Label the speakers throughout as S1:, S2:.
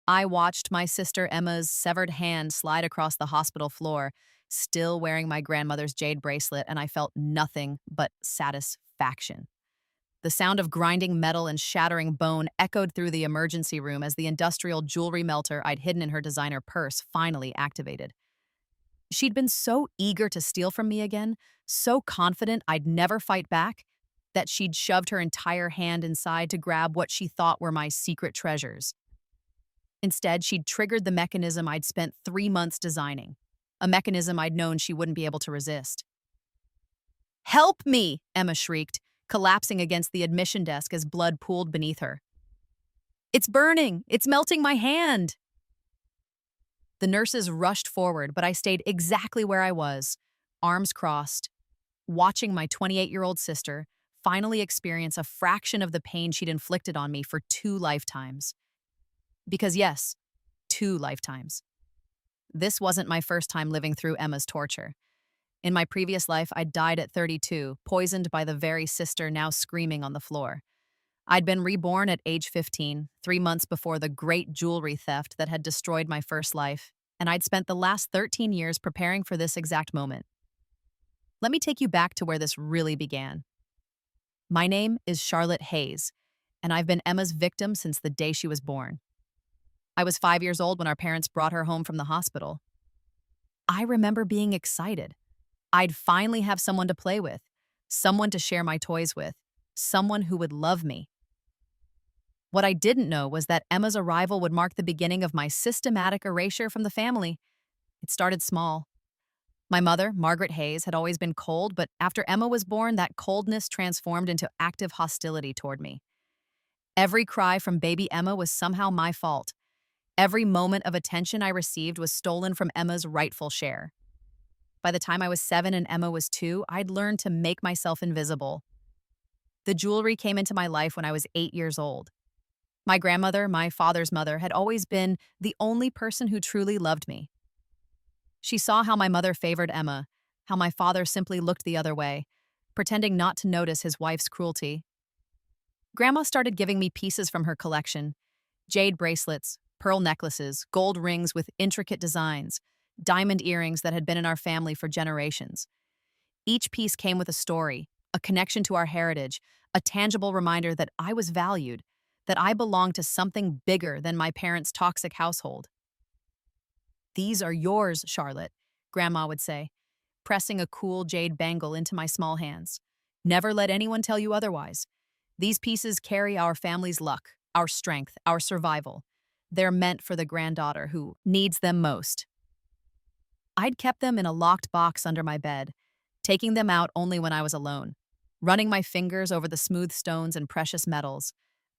S1: I watched my sister Emma's severed hand slide across the hospital floor, still wearing my grandmother's jade bracelet, and I felt nothing but satisfaction. The sound of grinding metal and shattering bone echoed through the emergency room as the industrial jewelry melter I'd hidden in her designer purse finally activated. She'd been so eager to steal from me again, so confident I'd never fight back, that she'd shoved her entire hand inside to grab what she thought were my secret treasures. Instead, she'd triggered the mechanism I'd spent 3 months designing, a mechanism I'd known she wouldn't be able to resist. "Help me!" Emma shrieked, collapsing against the admission desk as blood pooled beneath her. "It's burning! It's melting my hand!" The nurses rushed forward, but I stayed exactly where I was, arms crossed, watching my 28-year-old sister finally experience a fraction of the pain she'd inflicted on me for 2 lifetimes. Because yes, 2 lifetimes. This wasn't my first time living through Emma's torture. In my previous life, I'd died at 32, poisoned by the very sister now screaming on the floor. I'd been reborn at age 15, 3 months before the great jewelry theft that had destroyed my first life, and I'd spent the last 13 years preparing for this exact moment. Let me take you back to where this really began. My name is Charlotte Hayes, and I've been Emma's victim since the day she was born. I was 5 years old when our parents brought her home from the hospital. I remember being excited. I'd finally have someone to play with, someone to share my toys with, someone who would love me. What I didn't know was that Emma's arrival would mark the beginning of my systematic erasure from the family. It started small. My mother, Margaret Hayes, had always been cold, but after Emma was born, that coldness transformed into active hostility toward me. Every cry from baby Emma was somehow my fault. Every moment of attention I received was stolen from Emma's rightful share. By the time I was 7 and Emma was 2, I'd learned to make myself invisible. The jewelry came into my life when I was 8 years old. My grandmother, my father's mother, had always been the only person who truly loved me. She saw how my mother favored Emma, how my father simply looked the other way, pretending not to notice his wife's cruelty. Grandma started giving me pieces from her collection: jade bracelets, pearl necklaces, gold rings with intricate designs, diamond earrings that had been in our family for generations. Each piece came with a story, a connection to our heritage, a tangible reminder that I was valued, that I belonged to something bigger than my parents' toxic household. "These are yours, Charlotte," Grandma would say, pressing a cool jade bangle into my small hands. "Never let anyone tell you otherwise. These pieces carry our family's luck, our strength, our survival. They're meant for the granddaughter who needs them most." I'd kept them in a locked box under my bed, taking them out only when I was alone, running my fingers over the smooth stones and precious metals,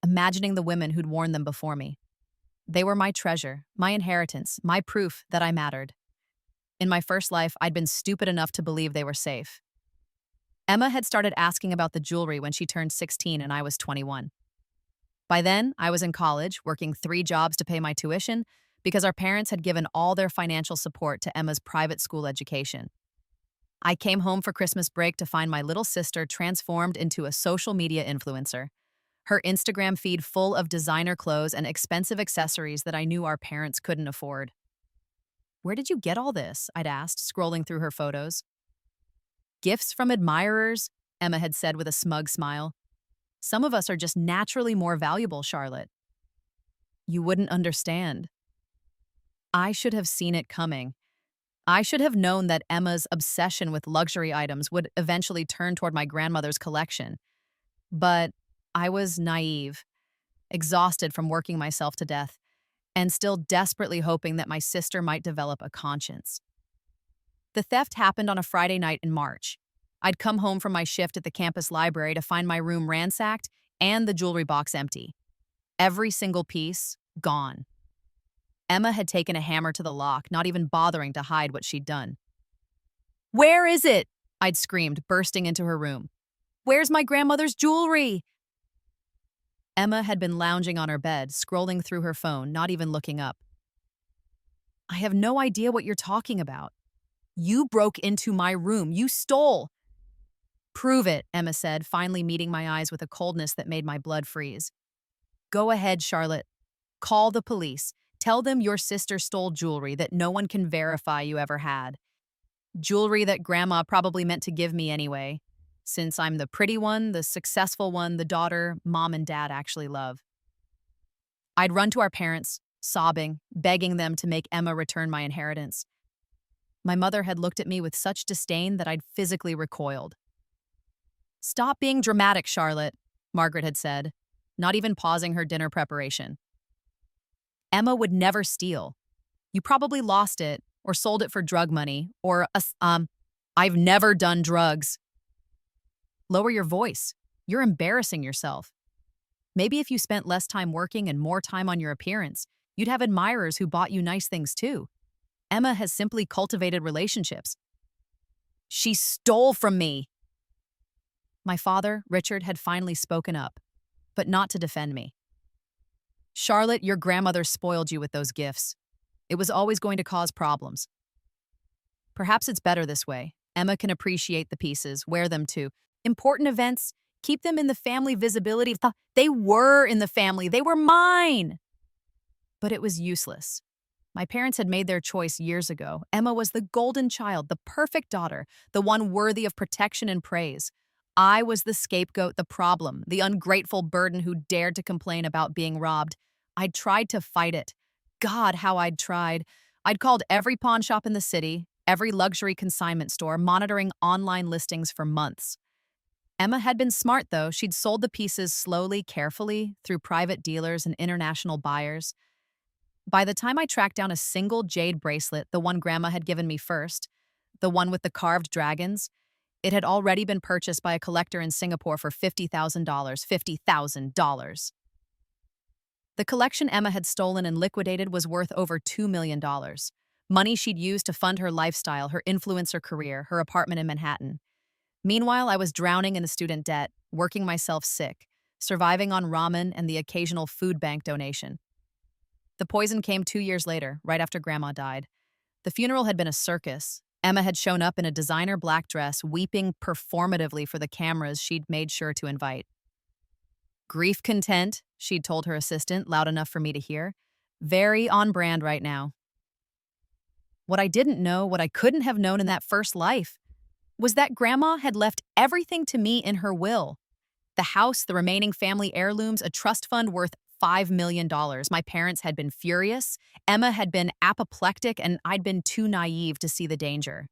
S1: imagining the women who'd worn them before me. They were my treasure, my inheritance, my proof that I mattered. In my first life, I'd been stupid enough to believe they were safe. Emma had started asking about the jewelry when she turned 16 and I was 21. By then, I was in college, working 3 jobs to pay my tuition because our parents had given all their financial support to Emma's private school education. I came home for Christmas break to find my little sister transformed into a social media influencer, her Instagram feed full of designer clothes and expensive accessories that I knew our parents couldn't afford. "Where did you get all this?" I'd asked, scrolling through her photos. "Gifts from admirers," Emma had said with a smug smile. "Some of us are just naturally more valuable, Charlotte." You wouldn't understand. I should have seen it coming. I should have known that Emma's obsession with luxury items would eventually turn toward my grandmother's collection. But I was naive, exhausted from working myself to death, and still desperately hoping that my sister might develop a conscience. The theft happened on a Friday night in March. I'd come home from my shift at the campus library to find my room ransacked and the jewelry box empty. Every single piece gone. Emma had taken a hammer to the lock, not even bothering to hide what she'd done. "Where is it?" I'd screamed, bursting into her room. "Where's my grandmother's jewelry?" Emma had been lounging on her bed, scrolling through her phone, not even looking up. "I have no idea what you're talking about. You broke into my room. You stole." "Prove it," Emma said, finally meeting my eyes with a coldness that made my blood freeze. "Go ahead, Charlotte. Call the police. Tell them your sister stole jewelry that no one can verify you ever had. Jewelry that Grandma probably meant to give me anyway, since I'm the pretty one, the successful one, the daughter Mom and Dad actually love. I'd run to our parents, sobbing, begging them to make Emma return my inheritance. My mother had looked at me with such disdain that I'd physically recoiled. "Stop being dramatic, Charlotte," Margaret had said, not even pausing her dinner preparation. "Emma would never steal. You probably lost it, or sold it for drug money, or, I've never done drugs." "Lower your voice. You're embarrassing yourself. Maybe if you spent less time working and more time on your appearance, you'd have admirers who bought you nice things too. Emma has simply cultivated relationships." "She stole from me." My father, Richard, had finally spoken up, but not to defend me. "Charlotte, your grandmother spoiled you with those gifts. It was always going to cause problems. Perhaps it's better this way. Emma can appreciate the pieces, wear them to important events, keep them in the family visibility. They were in the family. They were mine." But it was useless. My parents had made their choice years ago. Emma was the golden child, the perfect daughter, the one worthy of protection and praise. I was the scapegoat, the problem, the ungrateful burden who dared to complain about being robbed. I'd tried to fight it. God, how I'd tried. I'd called every pawn shop in the city, every luxury consignment store, monitoring online listings for months. Emma had been smart, though. She'd sold the pieces slowly, carefully, through private dealers and international buyers. By the time I tracked down a single jade bracelet, the one Grandma had given me first, the one with the carved dragons, it had already been purchased by a collector in Singapore for $50,000. $50,000. The collection Emma had stolen and liquidated was worth over $2 million. Money she'd used to fund her lifestyle, her influencer career, her apartment in Manhattan. Meanwhile, I was drowning in a student debt, working myself sick, surviving on ramen and the occasional food bank donation. The poison came 2 years later, right after Grandma died. The funeral had been a circus. Emma had shown up in a designer black dress, weeping performatively for the cameras she'd made sure to invite. "Grief content," she'd told her assistant, loud enough for me to hear. "Very on brand right now." What I didn't know, what I couldn't have known in that first life, was that Grandma had left everything to me in her will. The house, the remaining family heirlooms, a trust fund worth $5 million. My parents had been furious, Emma had been apoplectic, and I'd been too naive to see the danger.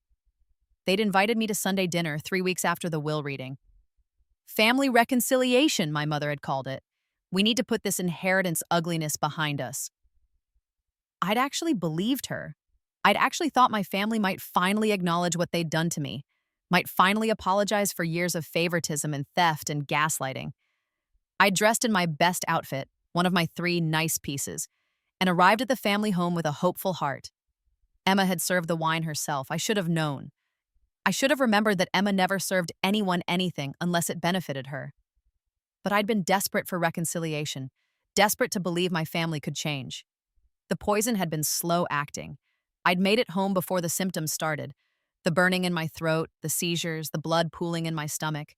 S1: They'd invited me to Sunday dinner 3 weeks after the will reading. Family reconciliation, my mother had called it. We need to put this inheritance ugliness behind us. I'd actually believed her. I'd actually thought my family might finally acknowledge what they'd done to me, might finally apologize for years of favoritism and theft and gaslighting. I dressed in my best outfit, one of my 3 nice pieces, and arrived at the family home with a hopeful heart. Emma had served the wine herself. I should have known. I should have remembered that Emma never served anyone anything unless it benefited her. But I'd been desperate for reconciliation, desperate to believe my family could change. The poison had been slow acting. I'd made it home before the symptoms started. The burning in my throat, the seizures, the blood pooling in my stomach.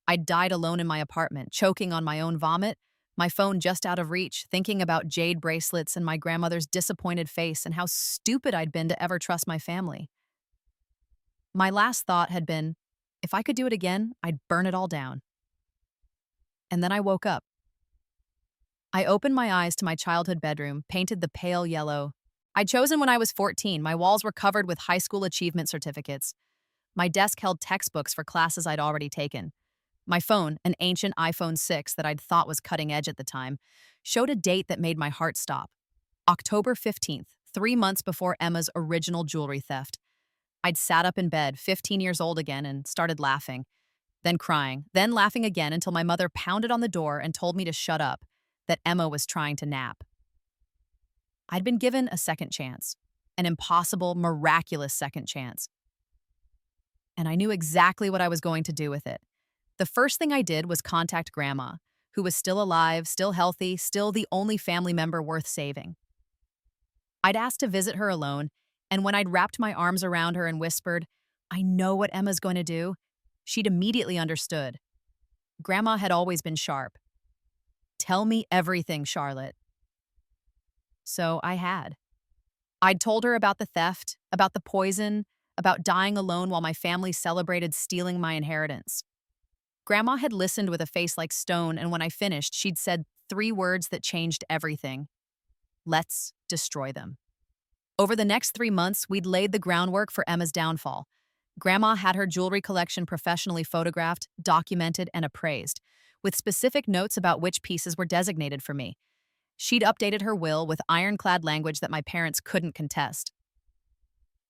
S1: I'd died alone in my apartment, choking on my own vomit, my phone just out of reach, thinking about jade bracelets and my grandmother's disappointed face and how stupid I'd been to ever trust my family. My last thought had been, if I could do it again, I'd burn it all down. And then I woke up. I opened my eyes to my childhood bedroom, painted the pale yellow. I'd chosen when I was 14. My walls were covered with high school achievement certificates. My desk held textbooks for classes I'd already taken. My phone, an ancient iPhone 6 that I'd thought was cutting edge at the time, showed a date that made my heart stop. October 15th, 3 months before Emma's original jewelry theft. I'd sat up in bed, 15 years old again, and started laughing, then crying, then laughing again until my mother pounded on the door and told me to shut up, that Emma was trying to nap. I'd been given a second chance, an impossible, miraculous second chance. And I knew exactly what I was going to do with it. The first thing I did was contact Grandma, who was still alive, still healthy, still the only family member worth saving. I'd asked to visit her alone, and when I'd wrapped my arms around her and whispered, "I know what Emma's going to do," she'd immediately understood. Grandma had always been sharp. "Tell me everything, Charlotte." So I had. I'd told her about the theft, about the poison, about dying alone while my family celebrated stealing my inheritance. Grandma had listened with a face like stone, and when I finished, she'd said three words that changed everything. Let's destroy them. Over the next 3 months, we'd laid the groundwork for Emma's downfall. Grandma had her jewelry collection professionally photographed, documented, and appraised, with specific notes about which pieces were designated for me. She'd updated her will with ironclad language that my parents couldn't contest.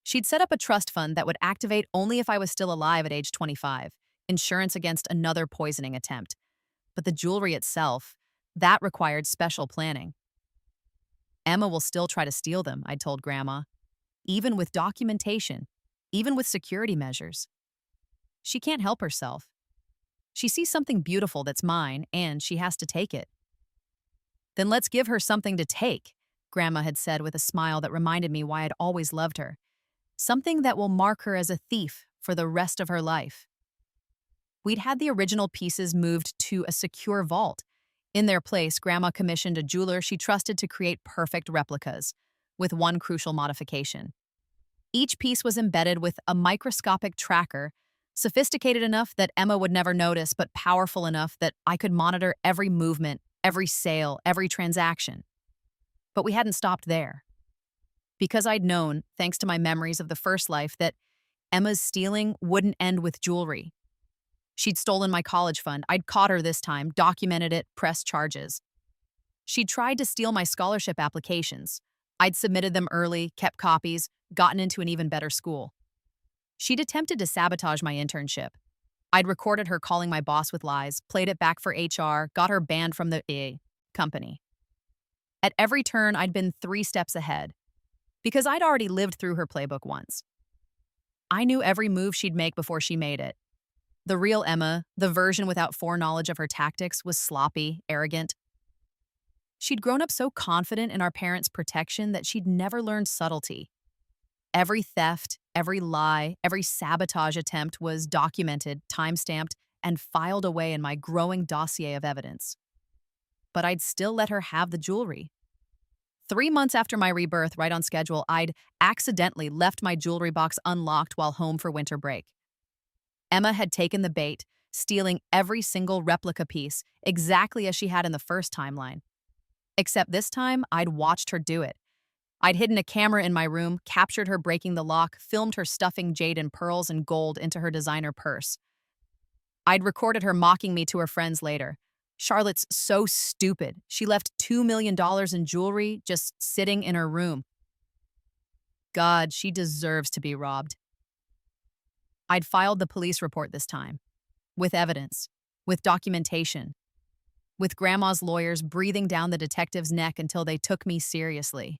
S1: She'd set up a trust fund that would activate only if I was still alive at age 25, insurance against another poisoning attempt. But the jewelry itself, that required special planning. Emma will still try to steal them, I told Grandma, even with documentation, even with security measures. She can't help herself. She sees something beautiful that's mine, and she has to take it. Then let's give her something to take, Grandma had said with a smile that reminded me why I'd always loved her. Something that will mark her as a thief for the rest of her life. We'd had the original pieces moved to a secure vault. In their place, Grandma commissioned a jeweler she trusted to create perfect replicas, with one crucial modification. Each piece was embedded with a microscopic tracker, sophisticated enough that Emma would never notice, but powerful enough that I could monitor every movement, every sale, every transaction. But we hadn't stopped there. Because I'd known, thanks to my memories of the first life, that Emma's stealing wouldn't end with jewelry. She'd stolen my college fund. I'd caught her this time, documented it, pressed charges. She'd tried to steal my scholarship applications. I'd submitted them early, kept copies, gotten into an even better school. She'd attempted to sabotage my internship. I'd recorded her calling my boss with lies, played it back for HR, got her banned from the company. At every turn, I'd been 3 steps ahead, because I'd already lived through her playbook once. I knew every move she'd make before she made it. The real Emma, the version without foreknowledge of her tactics, was sloppy, arrogant. She'd grown up so confident in our parents' protection that she'd never learned subtlety. Every theft, every lie, every sabotage attempt was documented, time-stamped, and filed away in my growing dossier of evidence. But I'd still let her have the jewelry. 3 months after my rebirth, right on schedule, I'd accidentally left my jewelry box unlocked while home for winter break. Emma had taken the bait, stealing every single replica piece, exactly as she had in the first timeline. Except this time, I'd watched her do it. I'd hidden a camera in my room, captured her breaking the lock, filmed her stuffing jade and pearls and gold into her designer purse. I'd recorded her mocking me to her friends later. Charlotte's so stupid. She left $2 million in jewelry just sitting in her room. God, she deserves to be robbed. I'd filed the police report this time, with evidence, with documentation, with Grandma's lawyers breathing down the detective's neck until they took me seriously.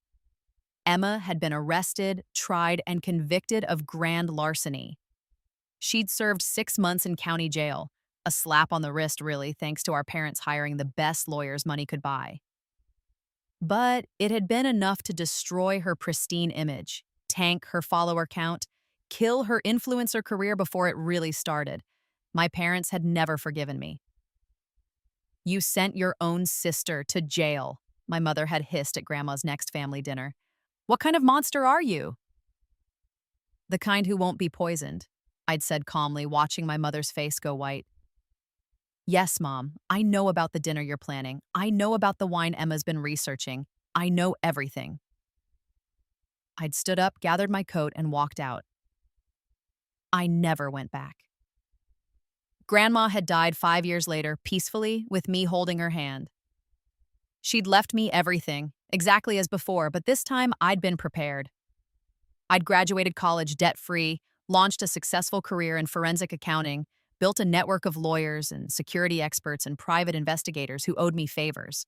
S1: Emma had been arrested, tried, and convicted of grand larceny. She'd served 6 months in county jail, a slap on the wrist, really, thanks to our parents hiring the best lawyers money could buy. But it had been enough to destroy her pristine image, tank her follower count, kill her influencer career before it really started. My parents had never forgiven me. You sent your own sister to jail, my mother had hissed at Grandma's next family dinner. What kind of monster are you? The kind who won't be poisoned, I'd said calmly, watching my mother's face go white. Yes, Mom, I know about the dinner you're planning. I know about the wine Emma's been researching. I know everything. I'd stood up, gathered my coat, and walked out. I never went back. Grandma had died 5 years later, peacefully, with me holding her hand. She'd left me everything, exactly as before, but this time I'd been prepared. I'd graduated college debt-free, launched a successful career in forensic accounting, built a network of lawyers and security experts and private investigators who owed me favors.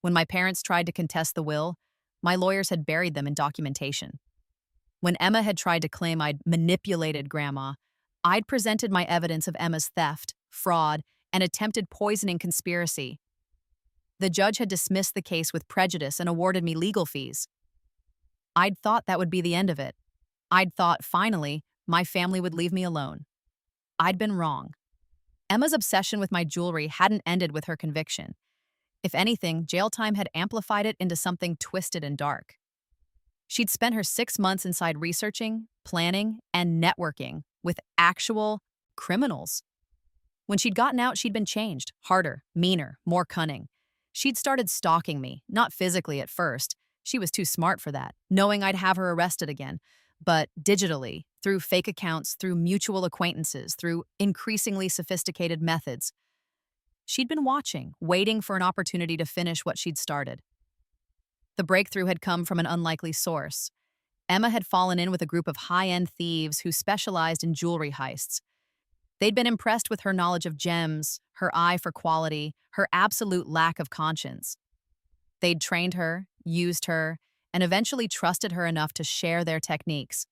S1: When my parents tried to contest the will, my lawyers had buried them in documentation. When Emma had tried to claim I'd manipulated Grandma, I'd presented my evidence of Emma's theft, fraud, and attempted poisoning conspiracy. The judge had dismissed the case with prejudice and awarded me legal fees. I'd thought that would be the end of it. I'd thought, finally, my family would leave me alone. I'd been wrong. Emma's obsession with my jewelry hadn't ended with her conviction. If anything, jail time had amplified it into something twisted and dark. She'd spent her 6 months inside researching, planning, and networking with actual criminals. When she'd gotten out, she'd been changed, harder, meaner, more cunning. She'd started stalking me, not physically at first. She was too smart for that, knowing I'd have her arrested again, but digitally, through fake accounts, through mutual acquaintances, through increasingly sophisticated methods. She'd been watching, waiting for an opportunity to finish what she'd started. The breakthrough had come from an unlikely source. Emma had fallen in with a group of high-end thieves who specialized in jewelry heists. They'd been impressed with her knowledge of gems, her eye for quality, her absolute lack of conscience. They'd trained her, used her, and eventually trusted her enough to share their techniques.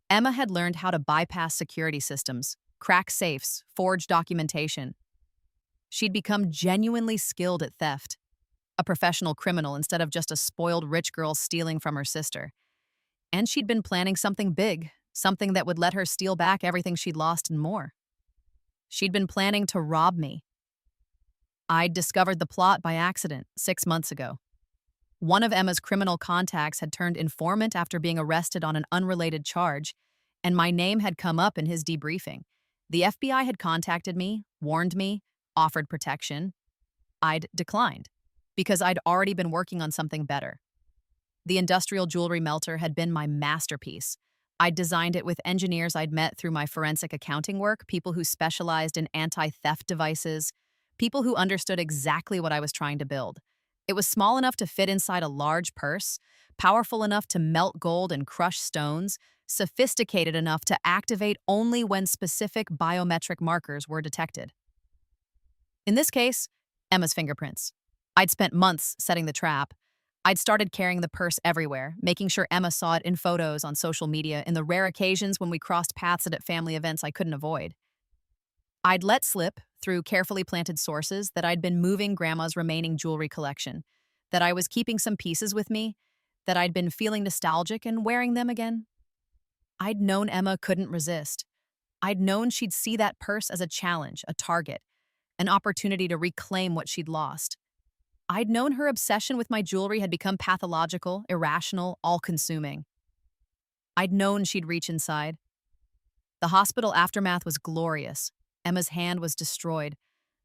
S1: Emma had learned how to bypass security systems, crack safes, forge documentation. She'd become genuinely skilled at theft, a professional criminal instead of just a spoiled rich girl stealing from her sister. And she'd been planning something big, something that would let her steal back everything she'd lost and more. She'd been planning to rob me. I'd discovered the plot by accident 6 months ago. One of Emma's criminal contacts had turned informant after being arrested on an unrelated charge, and my name had come up in his debriefing. The FBI had contacted me, warned me, offered protection. I'd declined, because I'd already been working on something better. The industrial jewelry melter had been my masterpiece. I'd designed it with engineers I'd met through my forensic accounting work, people who specialized in anti-theft devices, people who understood exactly what I was trying to build. It was small enough to fit inside a large purse, powerful enough to melt gold and crush stones, sophisticated enough to activate only when specific biometric markers were detected. In this case, Emma's fingerprints. I'd spent months setting the trap. I'd started carrying the purse everywhere, making sure Emma saw it in photos on social media in the rare occasions when we crossed paths at family events I couldn't avoid. I'd let slip, through carefully planted sources, that I'd been moving Grandma's remaining jewelry collection, that I was keeping some pieces with me, that I'd been feeling nostalgic and wearing them again. I'd known Emma couldn't resist. I'd known she'd see that purse as a challenge, a target, an opportunity to reclaim what she'd lost. I'd known her obsession with my jewelry had become pathological, irrational, all-consuming. I'd known she'd reach inside. The hospital aftermath was glorious. Emma's hand was destroyed.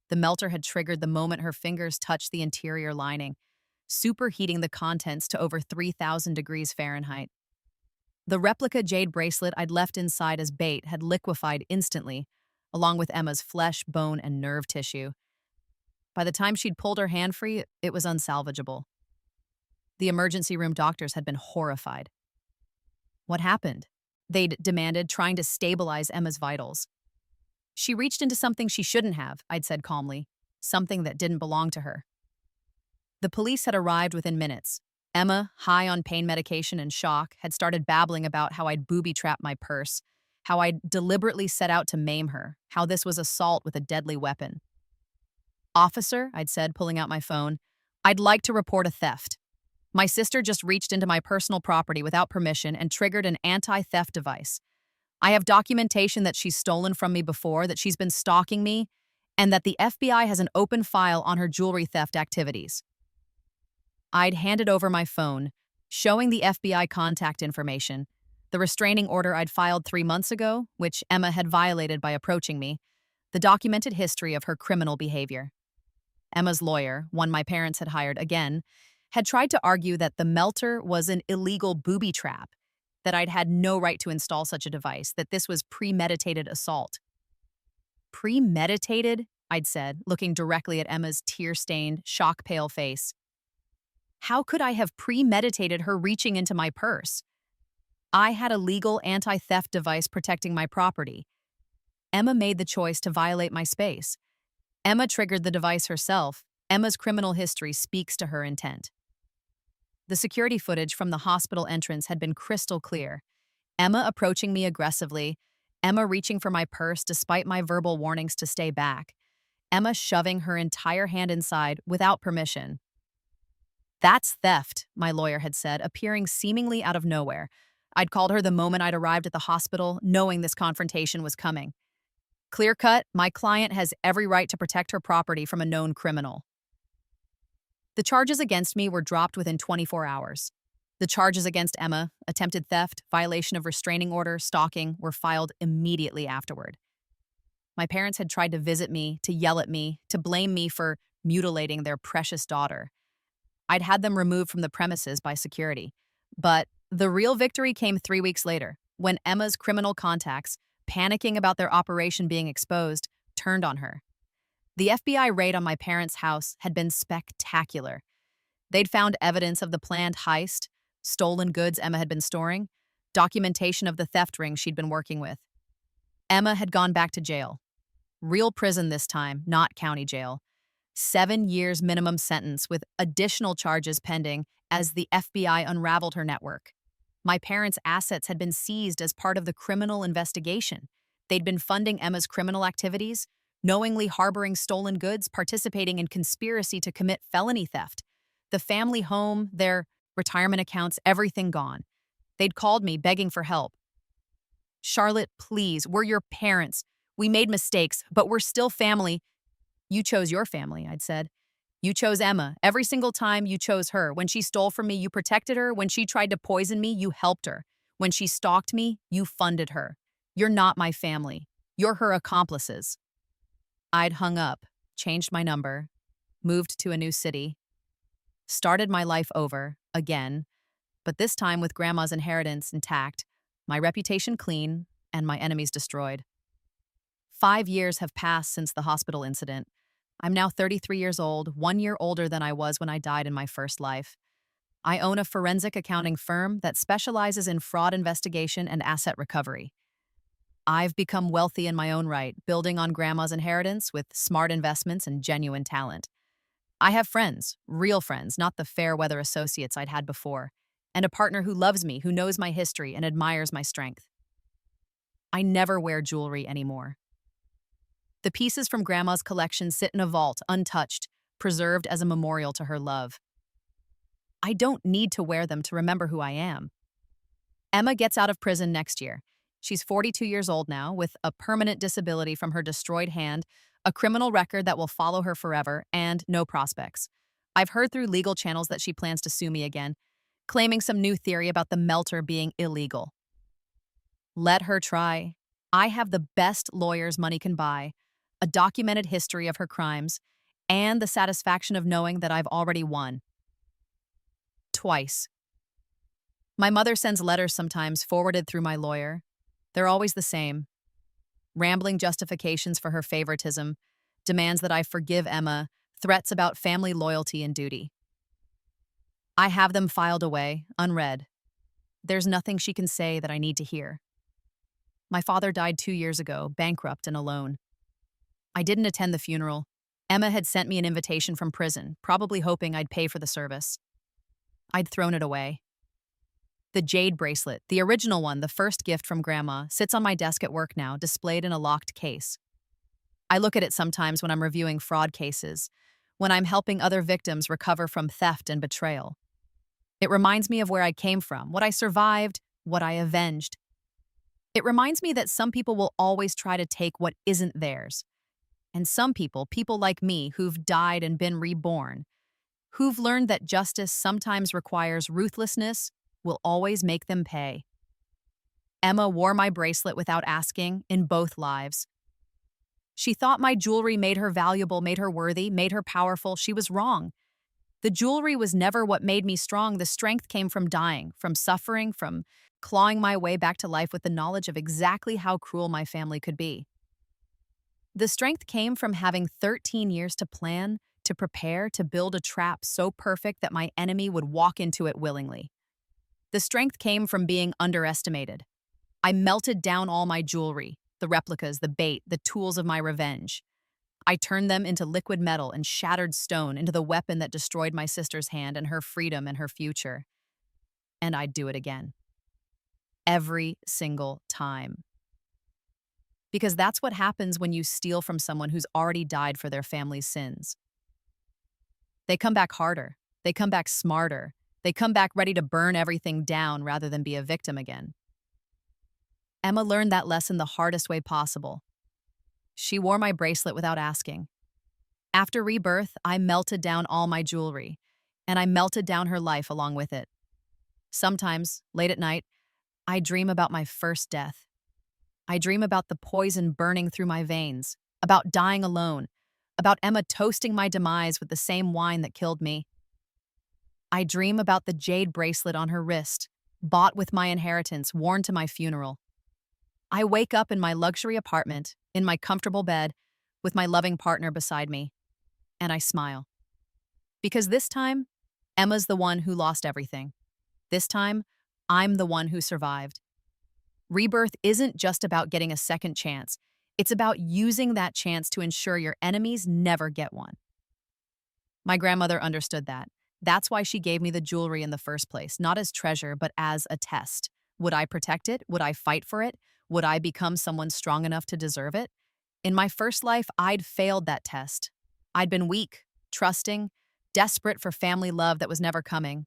S1: The melter had triggered the moment her fingers touched the interior lining, superheating the contents to over 3,000 degrees Fahrenheit. The replica jade bracelet I'd left inside as bait had liquefied instantly, along with Emma's flesh, bone, and nerve tissue. By the time she'd pulled her hand free, it was unsalvageable. The emergency room doctors had been horrified. What happened? They'd demanded, trying to stabilize Emma's vitals. She reached into something she shouldn't have, I'd said calmly, something that didn't belong to her. The police had arrived within minutes. Emma, high on pain medication and shock, had started babbling about how I'd booby-trapped my purse, how I'd deliberately set out to maim her, how this was assault with a deadly weapon. "Officer," I'd said, pulling out my phone, "I'd like to report a theft. My sister just reached into my personal property without permission and triggered an anti-theft device. I have documentation that she's stolen from me before, that she's been stalking me, and that the FBI has an open file on her jewelry theft activities." I'd handed over my phone, showing the FBI contact information, the restraining order I'd filed 3 months ago, which Emma had violated by approaching me, the documented history of her criminal behavior. Emma's lawyer, one my parents had hired again, had tried to argue that the melter was an illegal booby trap, that I'd had no right to install such a device, that this was premeditated assault. Premeditated? I'd said, looking directly at Emma's tear-stained, shock-pale face. How could I have premeditated her reaching into my purse? I had a legal anti-theft device protecting my property. Emma made the choice to violate my space. Emma triggered the device herself. Emma's criminal history speaks to her intent. The security footage from the hospital entrance had been crystal clear. Emma approaching me aggressively, Emma reaching for my purse despite my verbal warnings to stay back, Emma shoving her entire hand inside without permission. "That's theft," my lawyer had said, appearing seemingly out of nowhere. I'd called her the moment I'd arrived at the hospital, knowing this confrontation was coming. Clear cut, my client has every right to protect her property from a known criminal. The charges against me were dropped within 24 hours. The charges against Emma, attempted theft, violation of restraining order, stalking, were filed immediately afterward. My parents had tried to visit me, to yell at me, to blame me for mutilating their precious daughter. I'd had them removed from the premises by security. But the real victory came 3 weeks later, when Emma's criminal contacts, panicking about their operation being exposed, turned on her. The FBI raid on my parents' house had been spectacular. They'd found evidence of the planned heist, stolen goods Emma had been storing, documentation of the theft ring she'd been working with. Emma had gone back to jail. Real prison this time, not county jail. 7 years minimum sentence with additional charges pending as the FBI unraveled her network. My parents' assets had been seized as part of the criminal investigation. They'd been funding Emma's criminal activities, knowingly harboring stolen goods, participating in conspiracy to commit felony theft. The family home, their retirement accounts, everything gone. They'd called me begging for help. "Charlotte, please, we're your parents. We made mistakes, but we're still family." "You chose your family," I'd said. "You chose Emma. Every single time you chose her. When she stole from me, you protected her. When she tried to poison me, you helped her. When she stalked me, you funded her. You're not my family. You're her accomplices." I'd hung up, changed my number, moved to a new city, started my life over, again, but this time with Grandma's inheritance intact, my reputation clean, and my enemies destroyed. 5 years have passed since the hospital incident. I'm now 33 years old, 1 year older than I was when I died in my first life. I own a forensic accounting firm that specializes in fraud investigation and asset recovery. I've become wealthy in my own right, building on Grandma's inheritance with smart investments and genuine talent. I have friends, real friends, not the fair weather associates I'd had before, and a partner who loves me, who knows my history and admires my strength. I never wear jewelry anymore. The pieces from Grandma's collection sit in a vault, untouched, preserved as a memorial to her love. I don't need to wear them to remember who I am. Emma gets out of prison next year. She's 42 years old now, with a permanent disability from her destroyed hand, a criminal record that will follow her forever, and no prospects. I've heard through legal channels that she plans to sue me again, claiming some new theory about the melter being illegal. Let her try. I have the best lawyers money can buy, a documented history of her crimes, and the satisfaction of knowing that I've already won. Twice. My mother sends letters sometimes forwarded through my lawyer. They're always the same. Rambling justifications for her favoritism, demands that I forgive Emma, threats about family loyalty and duty. I have them filed away, unread. There's nothing she can say that I need to hear. My father died 2 years ago, bankrupt and alone. I didn't attend the funeral. Emma had sent me an invitation from prison, probably hoping I'd pay for the service. I'd thrown it away. The jade bracelet, the original one, the first gift from Grandma, sits on my desk at work now, displayed in a locked case. I look at it sometimes when I'm reviewing fraud cases, when I'm helping other victims recover from theft and betrayal. It reminds me of where I came from, what I survived, what I avenged. It reminds me that some people will always try to take what isn't theirs. And some people like me who've died and been reborn, who've learned that justice sometimes requires ruthlessness, will always make them pay. Emma wore my bracelet without asking in both lives. She thought my jewelry made her valuable, made her worthy, made her powerful. She was wrong. The jewelry was never what made me strong. The strength came from dying, from suffering, from clawing my way back to life with the knowledge of exactly how cruel my family could be. The strength came from having 13 years to plan, to prepare, to build a trap so perfect that my enemy would walk into it willingly. The strength came from being underestimated. I melted down all my jewelry, the replicas, the bait, the tools of my revenge. I turned them into liquid metal and shattered stone, into the weapon that destroyed my sister's hand and her freedom and her future. And I'd do it again. Every single time. Because that's what happens when you steal from someone who's already died for their family's sins. They come back harder. They come back smarter. They come back ready to burn everything down rather than be a victim again. Emma learned that lesson the hardest way possible. She wore my bracelet without asking. After Rebirth, I melted down all my jewelry. and I melted down her life along with it. Sometimes, late at night, I dream about my first death. I dream about the poison burning through my veins, about dying alone, about Emma toasting my demise with the same wine that killed me. I dream about the jade bracelet on her wrist, bought with my inheritance, worn to my funeral. I wake up in my luxury apartment, in my comfortable bed, with my loving partner beside me, and I smile. Because this time, Emma's the one who lost everything. This time, I'm the one who survived. Rebirth isn't just about getting a second chance. It's about using that chance to ensure your enemies never get one. My grandmother understood that. That's why she gave me the jewelry in the first place, not as treasure, but as a test. Would I protect it? Would I fight for it? Would I become someone strong enough to deserve it? In my first life, I'd failed that test. I'd been weak, trusting, desperate for family love that was never coming.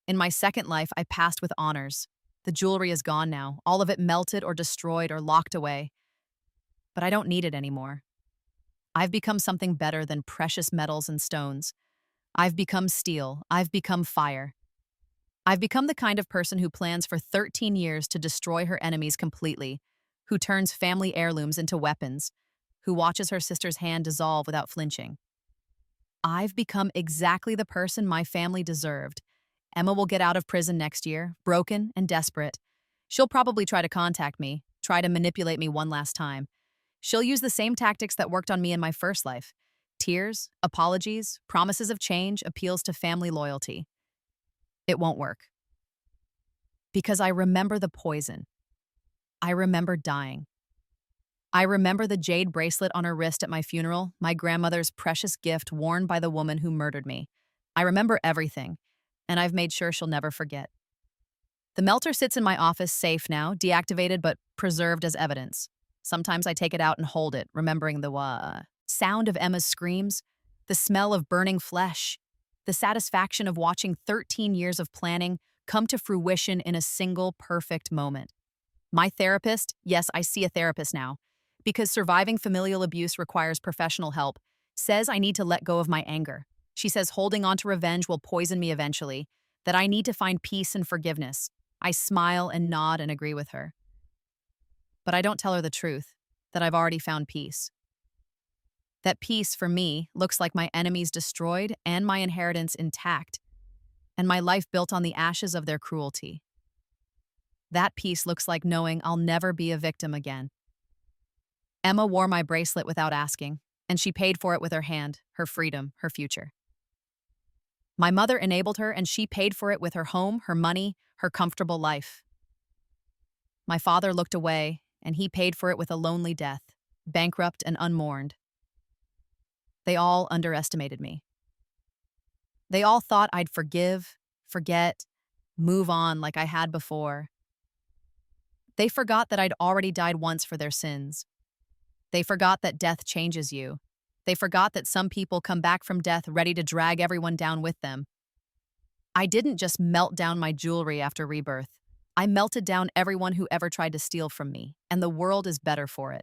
S1: In my second life, I passed with honors. The jewelry is gone now, all of it melted or destroyed or locked away. But I don't need it anymore. I've become something better than precious metals and stones. I've become steel. I've become fire. I've become the kind of person who plans for 13 years to destroy her enemies completely, who turns family heirlooms into weapons, who watches her sister's hand dissolve without flinching. I've become exactly the person my family deserved. Emma will get out of prison next year, broken and desperate. She'll probably try to contact me, try to manipulate me one last time. She'll use the same tactics that worked on me in my first life. Tears, apologies, promises of change, appeals to family loyalty. It won't work. Because I remember the poison. I remember dying. I remember the jade bracelet on her wrist at my funeral, my grandmother's precious gift worn by the woman who murdered me. I remember everything, and I've made sure she'll never forget. The melter sits in my office safe now, deactivated but preserved as evidence. Sometimes I take it out and hold it, remembering the sound of Emma's screams, the smell of burning flesh, the satisfaction of watching 13 years of planning come to fruition in a single perfect moment. My therapist, yes, I see a therapist now, because surviving familial abuse requires professional help, says I need to let go of my anger. She says holding on to revenge will poison me eventually, that I need to find peace and forgiveness. I smile and nod and agree with her. But I don't tell her the truth, that I've already found peace. That peace, for me, looks like my enemies destroyed and my inheritance intact, and my life built on the ashes of their cruelty. That peace looks like knowing I'll never be a victim again. Emma wore my bracelet without asking, and she paid for it with her hand, her freedom, her future. My mother enabled her, and she paid for it with her home, her money, her comfortable life. My father looked away, and he paid for it with a lonely death, bankrupt and unmourned. They all underestimated me. They all thought I'd forgive, forget, move on like I had before. They forgot that I'd already died once for their sins. They forgot that death changes you. They forgot that some people come back from death ready to drag everyone down with them. I didn't just melt down my jewelry after rebirth. I melted down everyone who ever tried to steal from me, and the world is better for it.